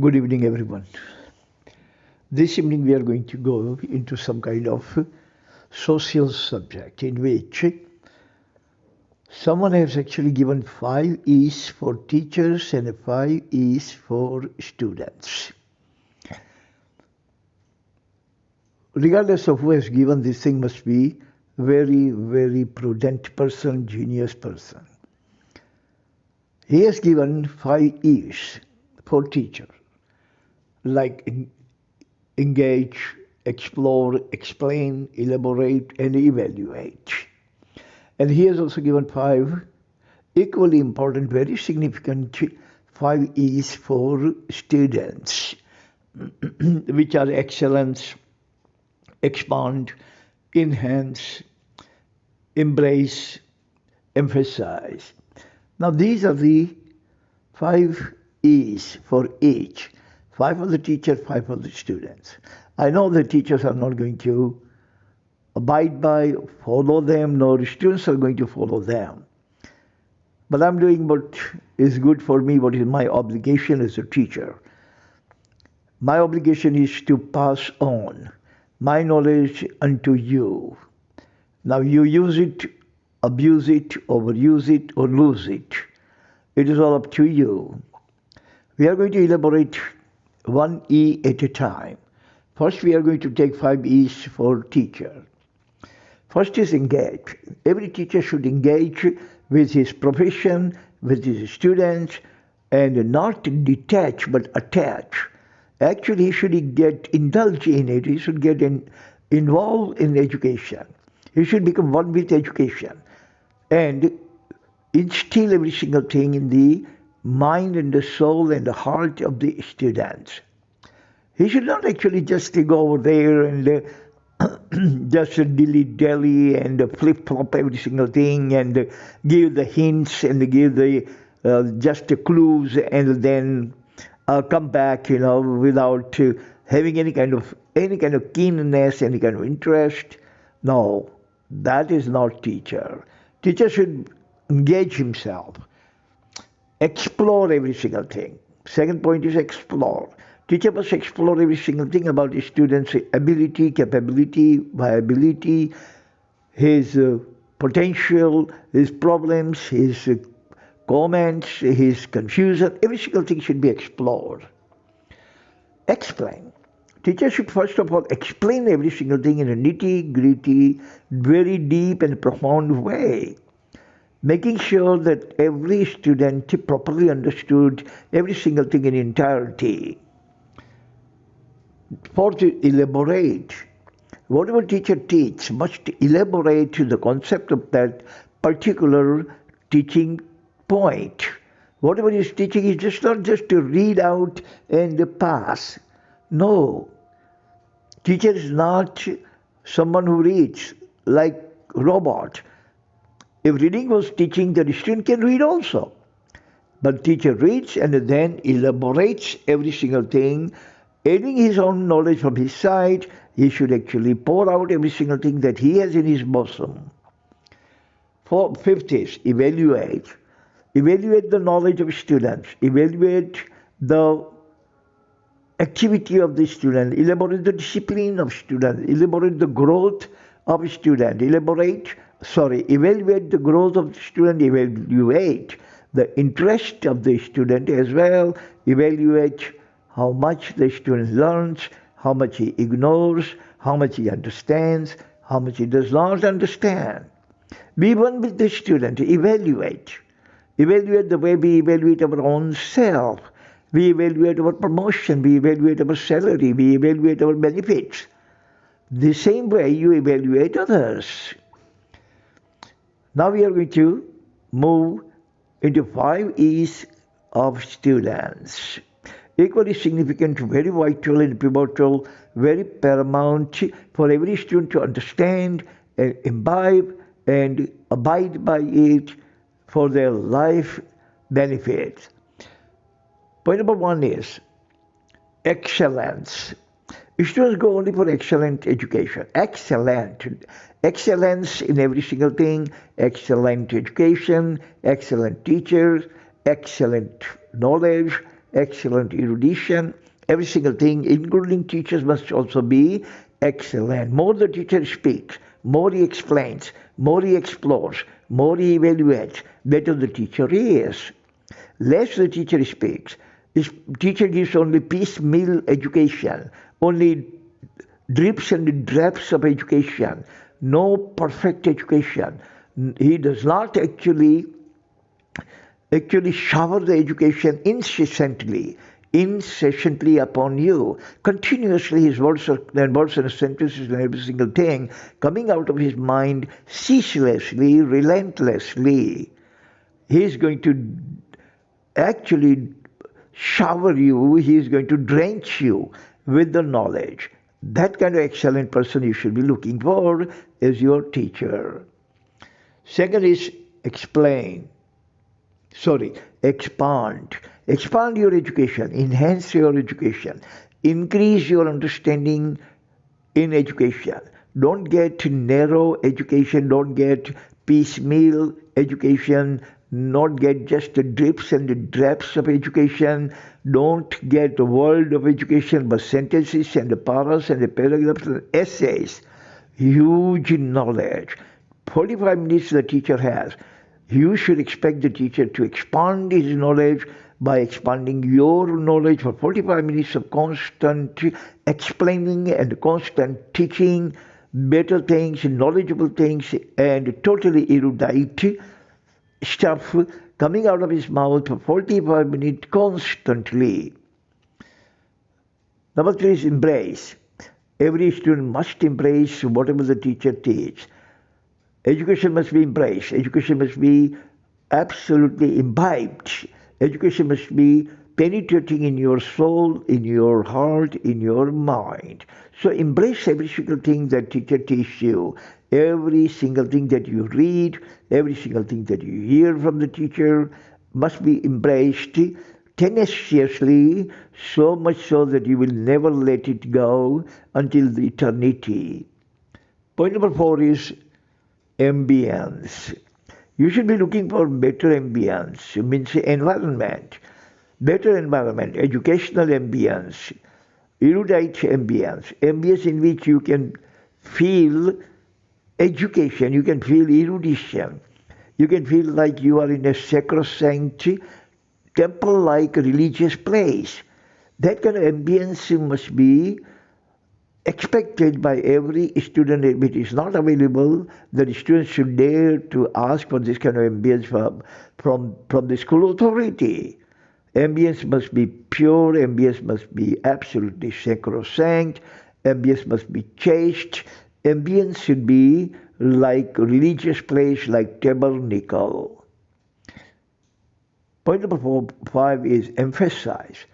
Good evening, everyone. This evening, we are going to go into some kind of social subject in which someone has actually given 5 E's for teachers and 5 E's for students. Regardless of who has given this thing, must be very, very prudent person, genius person. He has given 5 E's for teacher, like engage, explore, explain, elaborate, and evaluate. And he has also given 5 equally important, very significant 5 E's for students, which are excellence, expand, enhance, embrace, emphasize. Now these are the 5 E's for each. 5 for the teacher, 5 for the students. I know the teachers are not going to abide by, follow them, nor students are going to follow them. But I'm doing what is good for me, what is my obligation as a teacher. My obligation is to pass on my knowledge unto you. Now you use it, abuse it, overuse it, or lose it. It is all up to you. We are going to elaborate 1 E at a time. First, we are going to take 5 E's for teacher. First is engage. Every teacher should engage with his profession, with his students, and not detach but attach. Actually, he should get indulge in it. He should get involved in education. He should become one with education and instill every single thing in the mind and the soul and the heart of the students. He should not actually just go over there and just dilly-dally and flip-flop every single thing and give the hints and give the just the clues and then come back, without having any kind of keenness, any kind of interest. No, that is not teacher. Teacher should engage himself, explore every single thing. Second point is explore. Teacher must explore every single thing about the student's ability, capability, viability, his potential, his problems, his comments, his confusion. Every single thing should be explored. Explain. Teacher should first of all explain every single thing in a nitty-gritty, very deep and profound way, making sure that every student properly understood every single thing in entirety. Fourth, elaborate. Whatever teacher teaches must elaborate the concept of that particular teaching point. Whatever he is teaching is just not just to read out and pass. No. Teacher is not someone who reads like robot. If reading was teaching, the student can read also. But teacher reads and then elaborates every single thing, adding his own knowledge from his side. He should actually pour out every single thing that he has in his bosom. Fifth is evaluate. Evaluate the knowledge of students. Evaluate the activity of the student. Elaborate the discipline of student. Elaborate the growth of student. Evaluate the growth of the student. Evaluate the interest of the student as well. Evaluate how much the student learns, how much he ignores, how much he understands, how much he does not understand. Be one with the student. Evaluate. Evaluate the way we evaluate our own self. We evaluate our promotion. We evaluate our salary. We evaluate our benefits. The same way you evaluate others. Now we are going to move into 5 E's of students. Equally significant, very vital and pivotal, very paramount for every student to understand and imbibe and abide by it for their life benefit. Point number 1 is excellence. Students go only for excellent education. Excellence in every single thing, excellent education, excellent teachers, excellent knowledge, excellent erudition. Every single thing, including teachers, must also be excellent. More the teacher speaks, more he explains, more he explores, more he evaluates, better the teacher is. Less the teacher speaks. This teacher gives only piecemeal education, only drips and drabs of education, no perfect education. He does not actually shower the education incessantly upon you. Continuously his words and sentences and every single thing coming out of his mind ceaselessly, relentlessly. He is going to actually shower you, he is going to drench you with the knowledge. That kind of excellent person you should be looking for as your teacher. Second is expand. Expand your education, enhance your education, increase your understanding in education. Don't get narrow education, don't get piecemeal education, not get just the drips and the drabs of education. Don't get the world of education, but sentences and the paras and the paragraphs and essays. Huge knowledge. 45 minutes the teacher has. You should expect the teacher to expand his knowledge by expanding your knowledge for 45 minutes of constant explaining and constant teaching better things, knowledgeable things, and totally erudite stuff coming out of his mouth for 45 minutes constantly. Number 3 is embrace. Every student must embrace whatever the teacher teaches. Education must be embraced. Education must be absolutely imbibed. Education must be penetrating in your soul, in your heart, in your mind. So embrace every single thing that teacher teaches you. Every single thing that you read, every single thing that you hear from the teacher must be embraced tenaciously, so much so that you will never let it go until the eternity. Point number 4 is ambience. You should be looking for better ambience, means environment, better environment, educational ambience, erudite ambience, ambience in which you can feel education, you can feel erudition, you can feel like you are in a sacrosanct, temple-like religious place. That kind of ambience must be expected by every student. If it is not available, the students should dare to ask for this kind of ambience from the school authority. Ambience must be pure, ambience must be absolutely sacrosanct, ambience must be chaste, ambience should be like religious place, like tabernacle. Point number 5 is emphasize.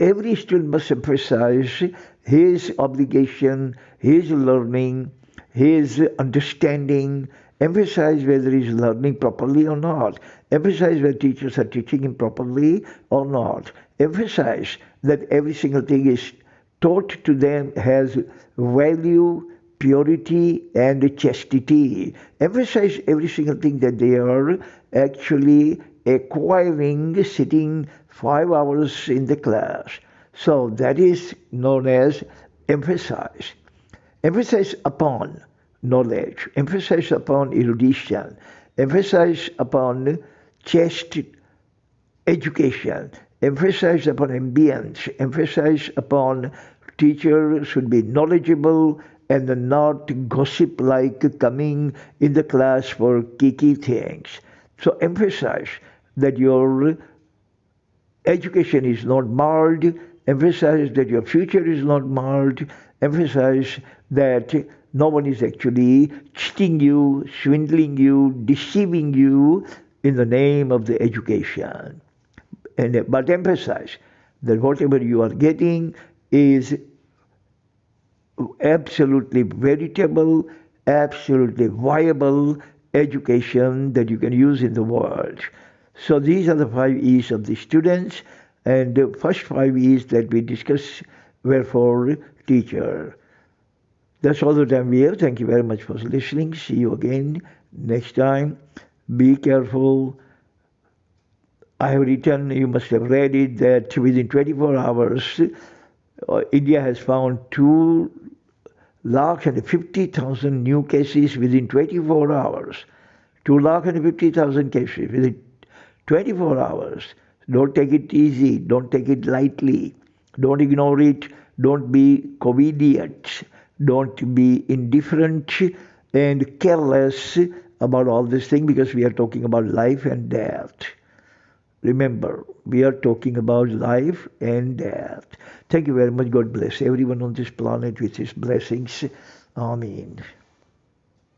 Every student must emphasize his obligation, his learning, his understanding, emphasize whether he's learning properly or not, emphasize whether teachers are teaching him properly or not, emphasize that every single thing is taught to them has value, purity, and chastity. Emphasize every single thing that they are actually acquiring sitting 5 hours in the class. So that is known as emphasize. Emphasize upon knowledge, emphasize upon erudition, emphasize upon chaste education, emphasize upon ambience, emphasize upon teacher should be knowledgeable and not gossip like coming in the class for kiki things. So emphasize that your education is not marred, emphasize that your future is not marred, emphasize that no one is actually cheating you, swindling you, deceiving you in the name of the education. But emphasize that whatever you are getting is absolutely veritable, absolutely viable education that you can use in the world. So these are the 5 E's of the students, and the first 5 E's that we discussed were for teacher. That's all the time we have. Thank you very much for listening. See you again next time. Be careful. I have written, you must have read it, that within 24 hours, India has found 2,50,000 new cases within 24 hours. 2,50,000 cases within 24 hours. Don't take it easy. Don't take it lightly. Don't ignore it. Don't be covidiot. Don't be indifferent and careless about all this thing, because we are talking about life and death. Remember, we are talking about life and death. Thank you very much. God bless everyone on this planet with his blessings. Amen.